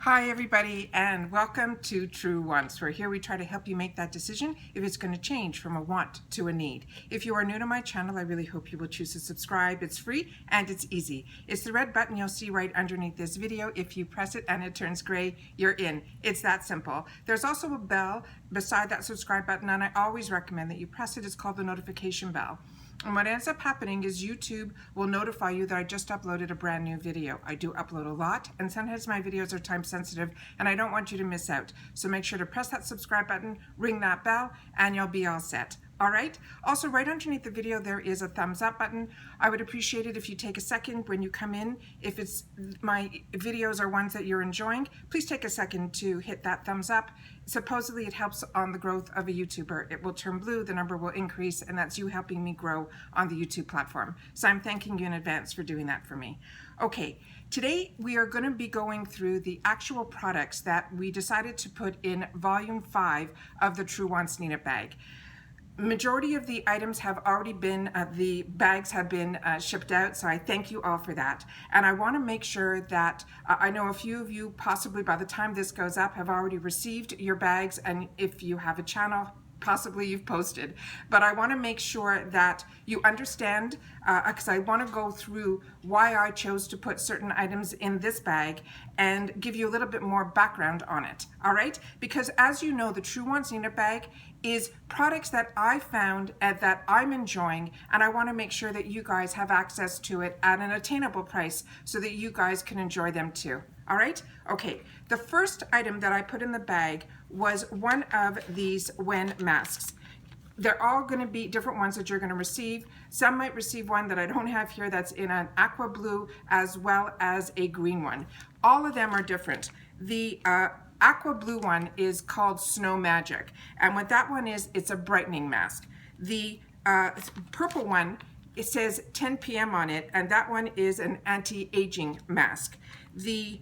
Hi everybody, and welcome to Truewants, where here we try to help you make that decision if it's going to change from a want to a need. If you are new to my channel, I really hope you will choose to subscribe. It's free and it's easy. It's the red button you'll see right underneath this video. If you press it and it turns gray, you're in. It's that simple. There's also a bell beside that subscribe button, and I always recommend that you press it. It's called the notification bell. And what ends up happening is YouTube will notify you that I just uploaded a brand new video. I do upload a lot, and sometimes my videos are time sensitive, and I don't want you to miss out. So make sure to press that subscribe button, ring that bell, and you'll be all set. All right. Also, right underneath the video, there is a thumbs up button. I would appreciate it if you take a second when you come in. If it's my videos are ones that you're enjoying, please take a second to hit that thumbs up. Supposedly, it helps on the growth of a YouTuber. It will turn blue, the number will increase, and that's you helping me grow on the YouTube platform. So I'm thanking you in advance for doing that for me. Okay, today we are going to be going through the actual products that we decided to put in Volume 5 of the Truewants Need It bag. Majority of the items have already been, the bags have been shipped out, so I thank you all for that. And I want to make sure that, I know a few of you possibly by the time this goes up have already received your bags, and if you have a channel, possibly you've posted. But I want to make sure that you understand, because I want to go through why I chose to put certain items in this bag and give you a little bit more background on it, all right? Because as you know, the Truewants Need It bag is products that I found and that I'm enjoying, and I want to make sure that you guys have access to it at an attainable price so that you guys can enjoy them too. All right? Okay, the first item that I put in the bag was one of these WEN masks. They're all going to be different ones that you're going to receive. Some might receive one that I don't have here that's in an aqua blue as well as a green one. All of them are different. The aqua blue one is called Snow Magic, and what that one is, it's a brightening mask. The purple one, it says 10 p.m. on it, and that one is an anti-aging mask. The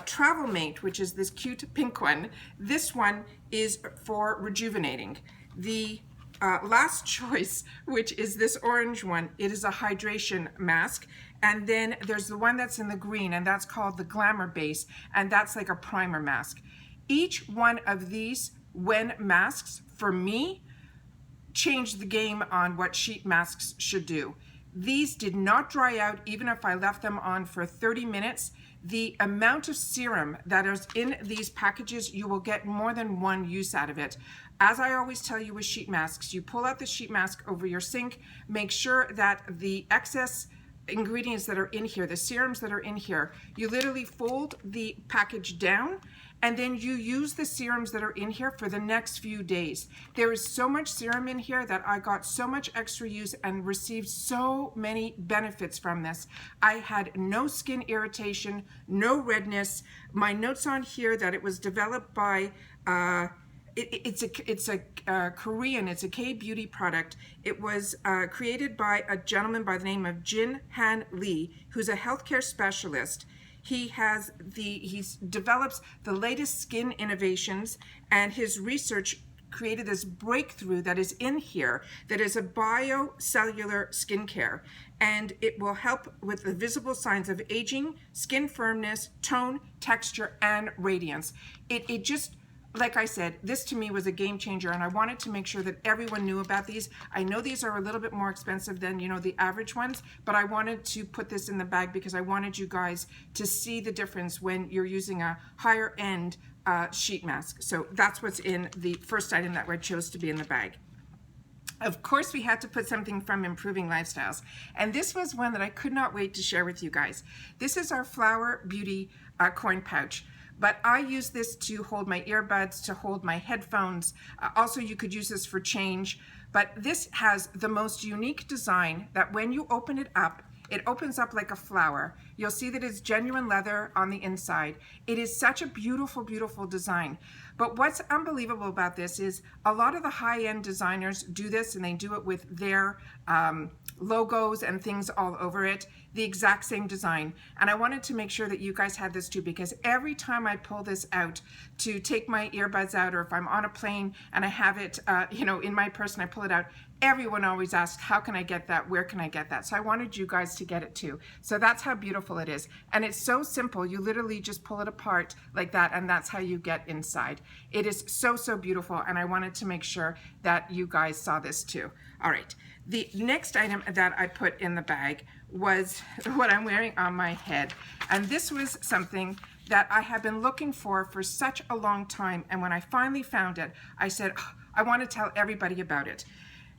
Travel Mate, which is this cute pink one, this one is for rejuvenating. The last choice, which is this orange one, it is a hydration mask. And then there's the one that's in the green, and that's called the Glamour Base, and that's like a primer mask. Each one of these WEN masks, for me, changed the game on what sheet masks should do. These did not dry out even if I left them on for 30 minutes. The amount of serum that is in these packages, you will get more than one use out of it. As I always tell you with sheet masks, you pull out the sheet mask over your sink, make sure that the excess ingredients that are in here, the serums that are in here, you literally fold the package down, and then you use the serums that are in here for the next few days. There is so much serum in here that I got so much extra use and received so many benefits from this. I had no skin irritation, no redness. My notes on here that it was developed by it's a Korean, it's a K-beauty product. It was created by a gentleman by the name of Jin Han Lee, who's a healthcare specialist. He develops the latest skin innovations, and his research created this breakthrough that is in here that is a biocellular skincare, and it will help with the visible signs of aging, skin firmness, tone, texture, and radiance. It just, like I said, this to me was a game changer, and I wanted to make sure that everyone knew about these. I know these are a little bit more expensive than, you know, the average ones, but I wanted to put this in the bag because I wanted you guys to see the difference when you're using a higher end sheet mask. So that's what's in the first item that I chose to be in the bag. Of course, we had to put something from Improving Lifestyles, and this was one that I could not wait to share with you guys. This is our Flower Beauty coin pouch. But I use this to hold my earbuds, to hold my headphones. Also, you could use this for change. But this has the most unique design that when you open it opens up like a flower. You'll see that it's genuine leather on the inside. It is such a beautiful, beautiful design. But what's unbelievable about this is a lot of the high-end designers do this, and they do it with their logos and things all over it, the exact same design. And I wanted to make sure that you guys had this too, because every time I pull this out to take my earbuds out, or if I'm on a plane and I have it you know, in my purse and I pull it out, everyone always asks, how can I get that? Where can I get that? So I wanted you guys to get it too. So that's how beautiful beautiful it is. And it's so simple. You literally just pull it apart like that, and that's how you get inside. It is so, so beautiful, and I wanted to make sure that you guys saw this too. All right. The next item that I put in the bag was what I'm wearing on my head. And this was something that I have been looking for such a long time. And when I finally found it, I said, oh, I want to tell everybody about it.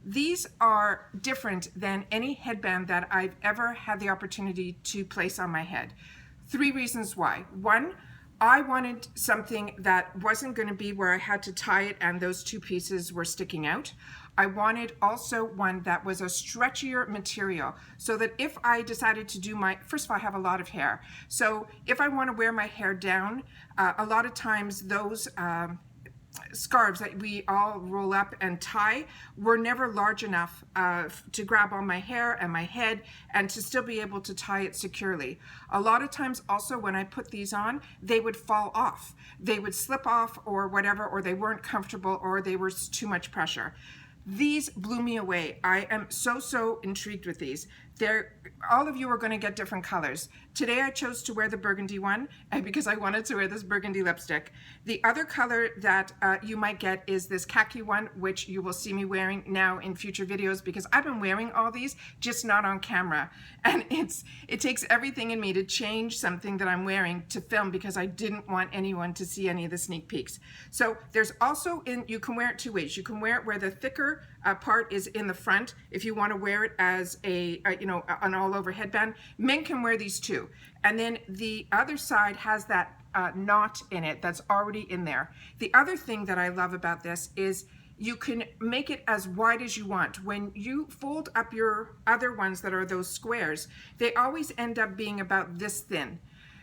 These are different than any headband that I've ever had the opportunity to place on my head. 3 reasons why. 1, I wanted something that wasn't going to be where I had to tie it and those 2 pieces were sticking out. I wanted also one that was a stretchier material, so that if I decided to do first of all, I have a lot of hair. So if I want to wear my hair down, a lot of times those scarves that we all roll up and tie were never large enough to grab on my hair and my head and to still be able to tie it securely. A lot of times also when I put these on, they would fall off. They would slip off or whatever, or they weren't comfortable, or they were too much pressure. These blew me away. I am so intrigued with these. All of you are going to get different colors. Today I chose to wear the burgundy one because I wanted to wear this burgundy lipstick. The other color that you might get is this khaki one, which you will see me wearing now in future videos, because I've been wearing all these, just not on camera. And it takes everything in me to change something that I'm wearing to film, because I didn't want anyone to see any of the sneak peeks. So there's also, you can wear it 2 ways. You can wear it where the thicker part is in the front if you want to wear it as an all-over headband. Men can wear these too. And then the other side has that knot in it that's already in there. The other thing that I love about this is you can make it as wide as you want. When you fold up your other ones that are those squares, they always end up being about this thin.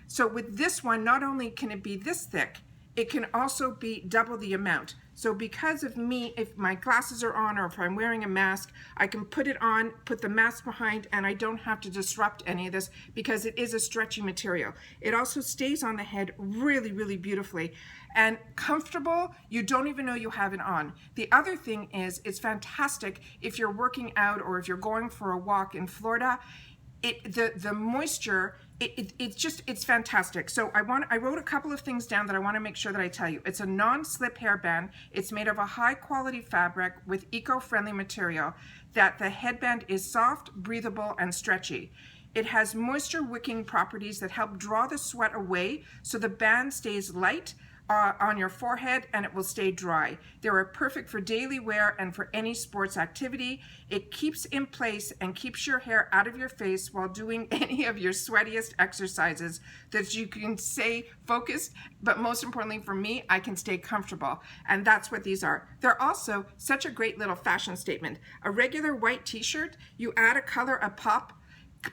So with this one, not only can it be this thick, it can also be double the amount. So because of me, if my glasses are on or if I'm wearing a mask, I can put it on, put the mask behind, and I don't have to disrupt any of this because it is a stretchy material. It also stays on the head really, really beautifully and comfortable. You don't even know you have it on. The other thing is, it's fantastic if you're working out or if you're going for a walk in Florida. The moisture, it's fantastic. So I wrote a couple of things down that I want to make sure that I tell you. It's a non-slip hairband. It's made of a high quality fabric with eco-friendly material, that the headband is soft, breathable, and stretchy. It has moisture wicking properties that help draw the sweat away, so the band stays light on your forehead and it will stay dry. They are perfect for daily wear and for any sports activity. It keeps in place and keeps your hair out of your face while doing any of your sweatiest exercises, that you can stay focused, but most importantly for me, I can stay comfortable. And that's what these are. They're also such a great little fashion statement. A regular white t-shirt, you add a color, a pop,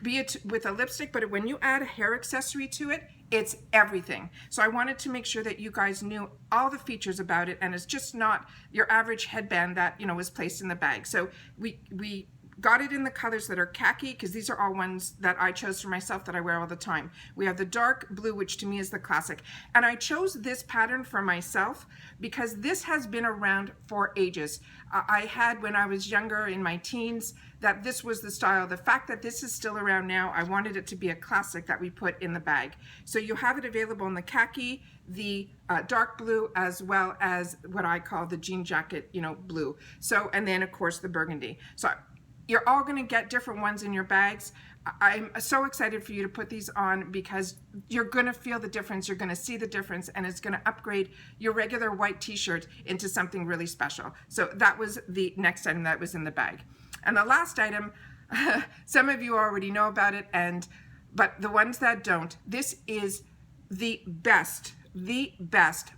be it with a lipstick, but when you add a hair accessory to it, it's everything. So I wanted to make sure that you guys knew all the features about it, and it's just not your average headband that, you know, is placed in the bag. So we got it in the colors that are khaki, because these are all ones that I chose for myself that I wear all the time. We have the dark blue, which to me is the classic. And I chose this pattern for myself because this has been around for ages. I had, when I was younger in my teens, that this was the style. The fact that this is still around now, I wanted it to be a classic that we put in the bag. So you have it available in the khaki, the dark blue, as well as what I call the jean jacket, you know, blue. So, and then of course the burgundy. So you're all going to get different ones in your bags. I'm so excited for you to put these on because you're going to feel the difference. You're going to see the difference, and it's going to upgrade your regular white t-shirt into something really special. So that was the next item that was in the bag. And the last item, some of you already know about it, but the ones that don't, this is the best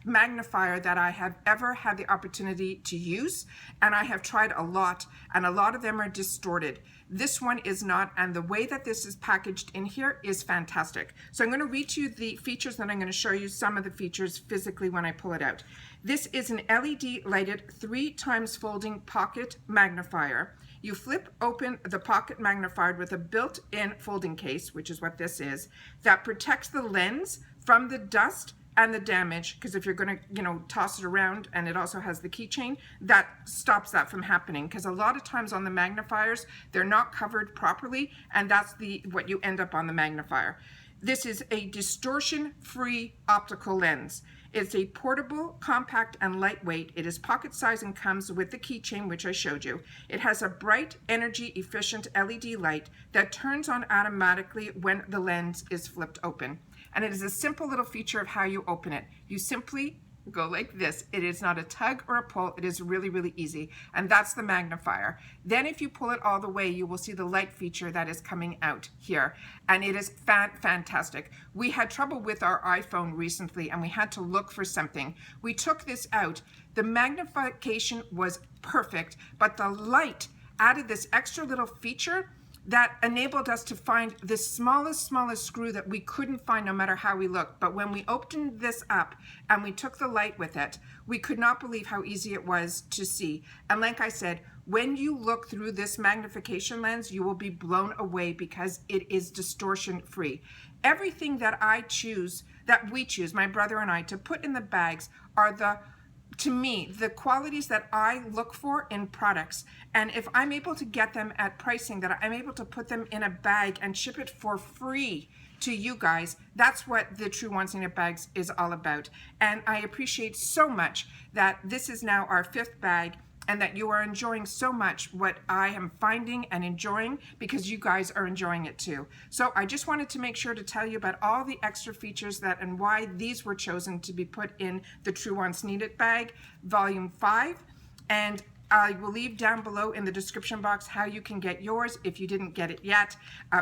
magnifier that I have ever had the opportunity to use, and I have tried a lot, and a lot of them are distorted. This one is not, and the way that this is packaged in here is fantastic. So I'm going to read you the features, and I'm going to show you some of the features physically when I pull it out. This is an LED lighted 3x folding pocket magnifier. You flip open the pocket magnifier with a built-in folding case, which is what this is, that protects the lens from the dust and the damage, because if you're going to, you know, toss it around, and it also has the keychain, that stops that from happening, because a lot of times on the magnifiers, they're not covered properly, and that's what you end up on the magnifier. This is a distortion-free optical lens. It's a portable, compact, and lightweight. It is pocket size and comes with the keychain, which I showed you. It has a bright, energy-efficient LED light that turns on automatically when the lens is flipped open. And it is a simple little feature of how you open it. You simply go like this. It is not a tug or a pull. It is really, really easy. And that's the magnifier. Then if you pull it all the way, you will see the light feature that is coming out here. And it is fantastic. We had trouble with our iPhone recently and we had to look for something. We took this out. The magnification was perfect, but the light added this extra little feature that enabled us to find the smallest screw that we couldn't find no matter how we looked. But when we opened this up and we took the light with it, we could not believe how easy it was to see. And like I said, when you look through this magnification lens, you will be blown away because it is distortion free. Everything that we choose, my brother and I, to put in the bags are to me, the qualities that I look for in products. And if I'm able to get them at pricing that I'm able to put them in a bag and ship it for free to you guys, that's what the Truewants in It bags is all about. And I appreciate so much that this is now our 5th bag and that you are enjoying so much what I am finding and enjoying because you guys are enjoying it too. So I just wanted to make sure to tell you about all the extra features and why these were chosen to be put in the Truewants Need It bag, volume 5. And I will leave down below in the description box how you can get yours if you didn't get it yet.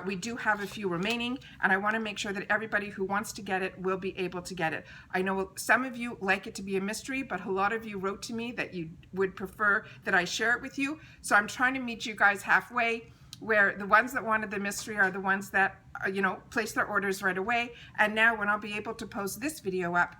We do have a few remaining, and I want to make sure that everybody who wants to get it will be able to get it. I know some of you like it to be a mystery, but a lot of you wrote to me that you would prefer that I share it with you. So I'm trying to meet you guys halfway, where the ones that wanted the mystery are the ones that placed their orders right away. And now when I'll be able to post this video up,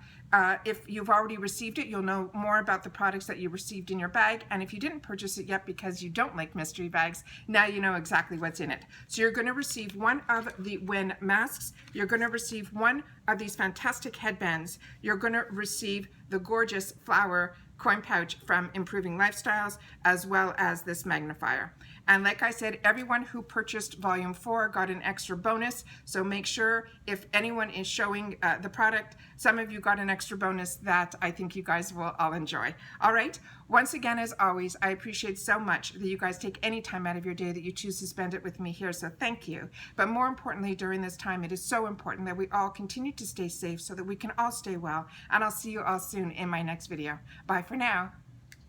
if you've already received it, you'll know more about the products that you received in your bag. And if you didn't purchase it yet because you don't like mystery bags, now you know exactly what's in it. So you're going to receive one of the WIN masks. You're going to receive one of these fantastic headbands. You're going to receive the gorgeous flower coin pouch from Improving Lifestyles, as well as this magnifier. And like I said, everyone who purchased volume 4 got an extra bonus. So make sure if anyone is showing the product, some of you got an extra bonus that I think you guys will all enjoy. All right. Once again, as always, I appreciate so much that you guys take any time out of your day that you choose to spend it with me here. So thank you. But more importantly, during this time, it is so important that we all continue to stay safe so that we can all stay well. And I'll see you all soon in my next video. Bye for now.